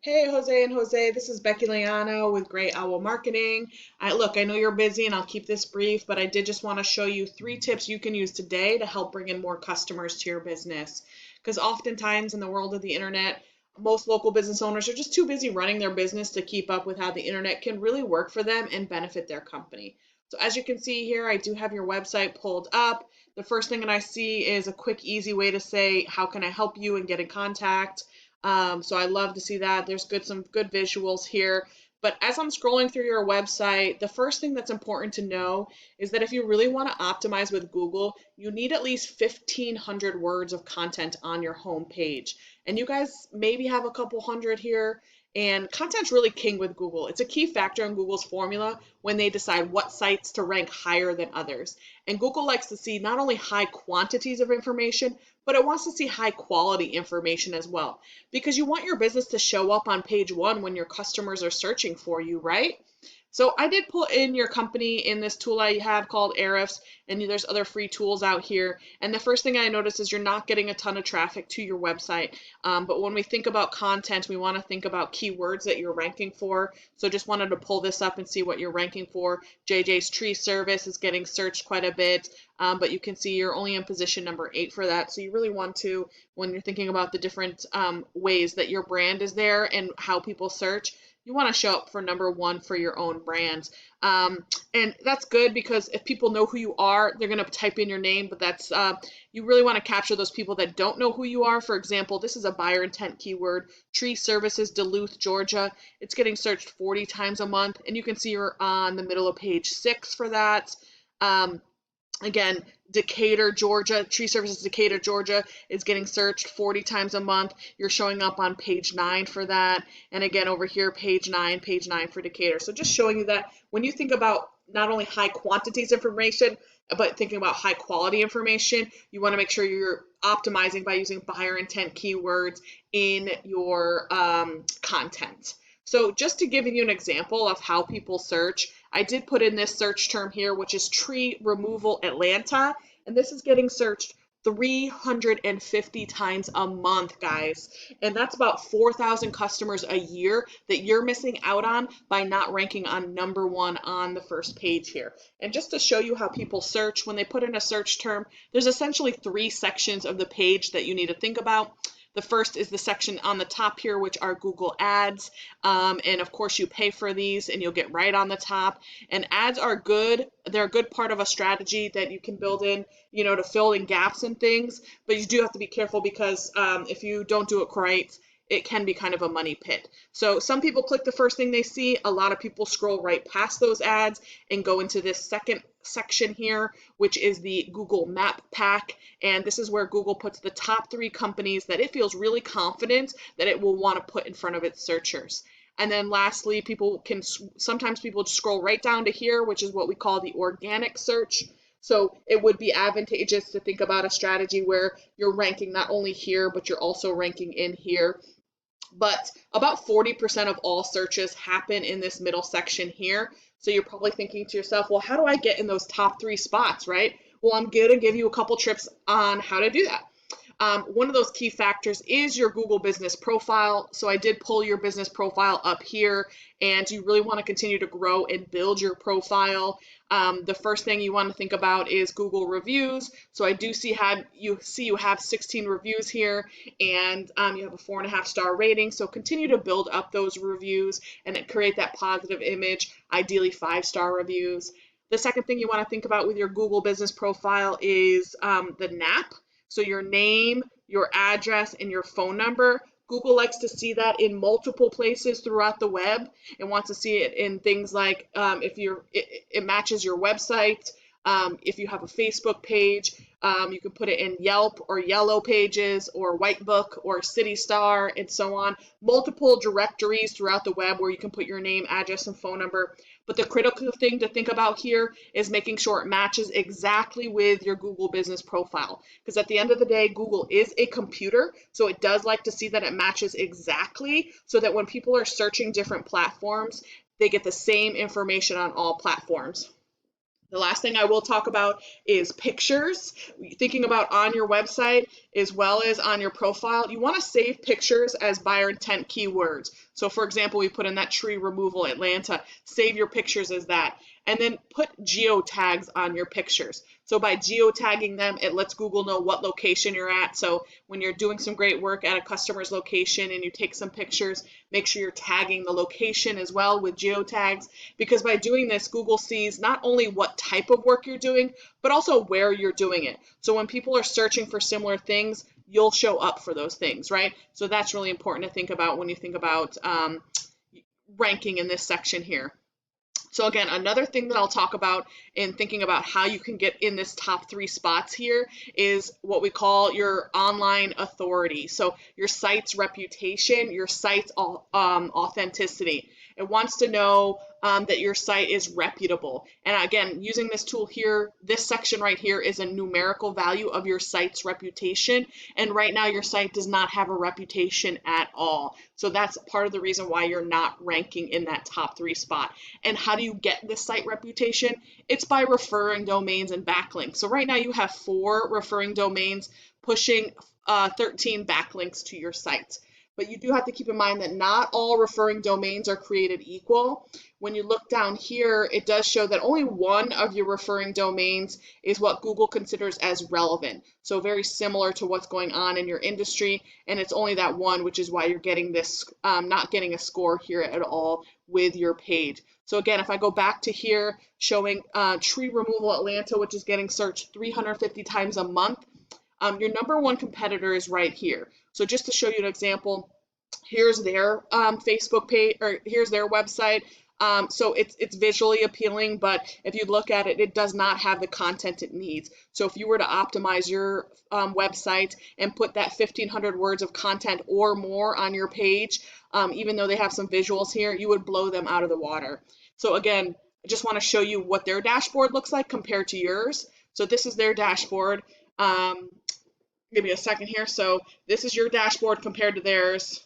Hey, Jose and Jose, this is Becky Leano with Great Owl Marketing. Look, I know you're busy and I'll keep this brief, but I did just want to show you 3 tips you can use today to help bring in more customers to your business. Because oftentimes in the world of the internet, most local business owners are just too busy running their business to keep up with how the internet can really work for them and benefit their company. So as you can see here, I do have your website pulled up. The first thing that I see is a quick, easy way to say, how can I help you and get in contact? So I love to see that. There's some good visuals here. But as I'm scrolling through your website, the first thing that's important to know is that if you really want to optimize with Google, you need at least 1,500 words of content on your home page. And you guys maybe have a couple hundred here. And content's really king with Google. It's a key factor in Google's formula when they decide what sites to rank higher than others. And Google likes to see not only high quantities of information, but it wants to see high quality information as well. Because you want your business to show up on page 1 when your customers are searching for you, right? So I did put in your company in this tool I have called Ahrefs, and there's other free tools out here. And the first thing I noticed is you're not getting a ton of traffic to your website. But when we think about content, we want to think about keywords that you're ranking for. So just wanted to pull this up and see what you're ranking for. JJ's tree service is getting searched quite a bit, but you can see you're only in position number 8 for that. So you really want to, when you're thinking about the different ways that your brand is there and how people search, you want to show up for number 1 for your own brand. And that's good because if people know who you are, they're going to type in your name, but that's you really want to capture those people that don't know who you are. For example, this is a buyer intent keyword, tree services, Duluth, Georgia. It's getting searched 40 times a month, and you can see you're on the middle of page 6 for that. Again, Decatur, Georgia, tree services Decatur, Georgia is getting searched 40 times a month. You're showing up on page 9 for that. And again, over here, page 9 for Decatur. So just showing you that when you think about not only high quantities of information, but thinking about high quality information, you want to make sure you're optimizing by using buyer intent keywords in your content. So just to give you an example of how people search, I did put in this search term here, which is tree removal Atlanta, and this is getting searched 350 times a month, guys. And that's about 4,000 customers a year that you're missing out on by not ranking on number 1 on the first page here. And just to show you how people search, when they put in a search term, there's essentially 3 sections of the page that you need to think about. The first is the section on the top here, which are Google Ads. And of course, you pay for these and you'll get right on the top. And ads are good. They're a good part of a strategy that you can build in, to fill in gaps and things. But you do have to be careful because if you don't do it right, it can be kind of a money pit. So some people click the first thing they see. A lot of people scroll right past those ads and go into this second section here, which is the Google Map Pack. And this is where Google puts the top 3 companies that it feels really confident that it will want to put in front of its searchers. And then lastly, sometimes people scroll right down to here, which is what we call the organic search. So it would be advantageous to think about a strategy where you're ranking not only here, but you're also ranking in here. But about 40% of all searches happen in this middle section here. So you're probably thinking to yourself, well, how do I get in those top 3 spots, right? Well, I'm going to give you a couple tips on how to do that. One of those key factors is your Google business profile. So I did pull your business profile up here, and you really want to continue to grow and build your profile. The first thing you want to think about is Google reviews. So I do see you have 16 reviews here, and you have a 4.5-star rating. So continue to build up those reviews and create that positive image, ideally 5-star reviews. The second thing you want to think about with your Google business profile is the NAP. So your name, your address, and your phone number. Google likes to see that in multiple places throughout the web and wants to see it in things like if it matches your website. If you have a Facebook page, you can put it in Yelp or Yellow Pages or Whitebook or City Star and so on. Multiple directories throughout the web where you can put your name, address, and phone number. But the critical thing to think about here is making sure it matches exactly with your Google business profile. Because at the end of the day, Google is a computer, so it does like to see that it matches exactly so that when people are searching different platforms, they get the same information on all platforms. The last thing I will talk about is pictures. Thinking about on your website, as well as on your profile, you want to save pictures as buyer intent keywords. So for example, we put in that tree removal Atlanta, save your pictures as that. And then put geotags on your pictures. So by geotagging them, it lets Google know what location you're at. So when you're doing some great work at a customer's location and you take some pictures, make sure you're tagging the location as well with geotags, because by doing this, Google sees not only what type of work you're doing, but also where you're doing it. So when people are searching for similar things, you'll show up for those things, right? So that's really important to think about when you think about ranking in this section here. So again, another thing that I'll talk about in thinking about how you can get in this top 3 spots here is what we call your online authority. So your site's reputation, your site's authenticity. It wants to know that your site is reputable. And again, using this tool here, this section right here is a numerical value of your site's reputation. And right now your site does not have a reputation at all. So that's part of the reason why you're not ranking in that top 3 spot. And how do you get this site reputation? It's by referring domains and backlinks. So right now you have 4 referring domains pushing 13 backlinks to your site. But you do have to keep in mind that not all referring domains are created equal. When you look down here, it does show that only one of your referring domains is what Google considers as relevant. So very similar to what's going on in your industry, and it's only that one, which is why you're getting this, not getting a score here at all with your page. So again, if I go back to here, showing tree removal Atlanta, which is getting searched 350 times a month, your number 1 competitor is right here. So just to show you an example, here's their Facebook page, or here's their website. So it's visually appealing, but if you look at it, it does not have the content it needs. So if you were to optimize your website and put that 1,500 words of content or more on your page, even though they have some visuals here, you would blow them out of the water. So again, I just want to show you what their dashboard looks like compared to yours. So this is their dashboard. Give me a second here. So this is your dashboard compared to theirs.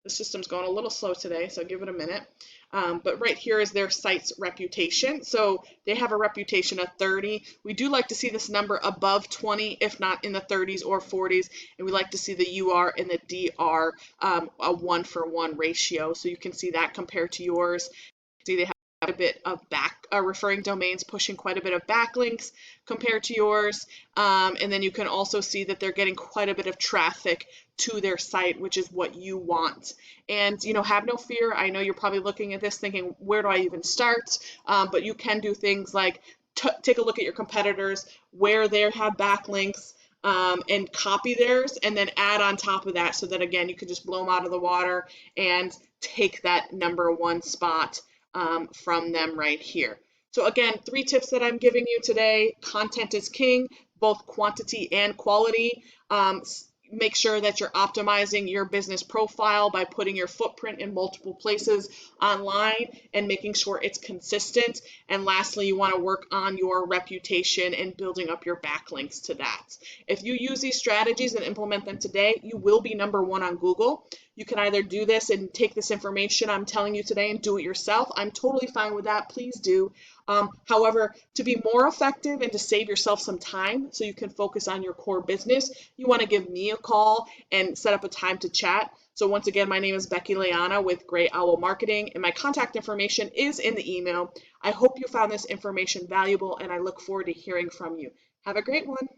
The system's going a little slow today, so give it a minute. But right here is their site's reputation. So they have a reputation of 30. We do like to see this number above 20, if not in the 30s or 40s. And we like to see the UR and the DR a 1-for-1 ratio. So you can see that compared to yours. See, they have a bit of referring domains pushing quite a bit of backlinks compared to yours, and then you can also see that they're getting quite a bit of traffic to their site, which is what you want. And have no fear. I know you're probably looking at this thinking, where do I even start? But you can do things like take a look at your competitors, where they have backlinks, and copy theirs, and then add on top of that, so that again you can just blow them out of the water and take that number 1 spot from them right here. So again, 3 tips that I'm giving you today. Content is king, both quantity and quality. Make sure that you're optimizing your business profile by putting your footprint in multiple places online and making sure it's consistent. And lastly, you want to work on your reputation and building up your backlinks to that. If you use these strategies and implement them today, you will be number 1 on Google. You can either do this and take this information I'm telling you today and do it yourself. I'm totally fine with that. Please do. However, to be more effective and to save yourself some time so you can focus on your core business, you want to give me a call and set up a time to chat. So once again, my name is Becky Leana with Great Owl Marketing, and my contact information is in the email. I hope you found this information valuable, and I look forward to hearing from you. Have a great one.